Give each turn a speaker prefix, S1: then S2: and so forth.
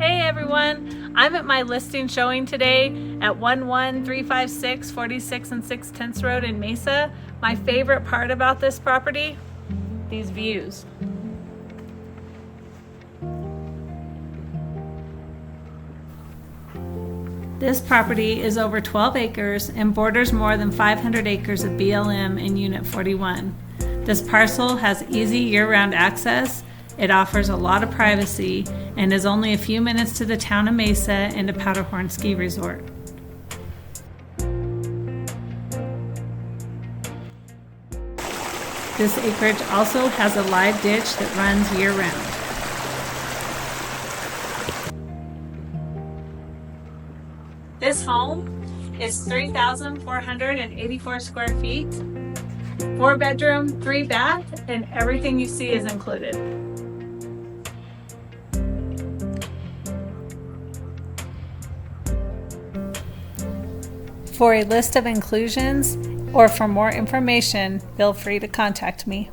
S1: Hey everyone, I'm at my listing showing today at 11356 46 and 6/10 Road in Mesa. My favorite part about this property, these views. This property is over 12 acres and borders more than 500 acres of BLM in Unit 41. This parcel has easy year-round access. It offers a lot of privacy and is only a few minutes to the town of Mesa and to Powderhorn Ski Resort. This acreage also has a live ditch that runs year-round. This home is 3,484 square feet, 4-bedroom, 3-bath, and everything you see is included. For a list of inclusions or for more information, feel free to contact me.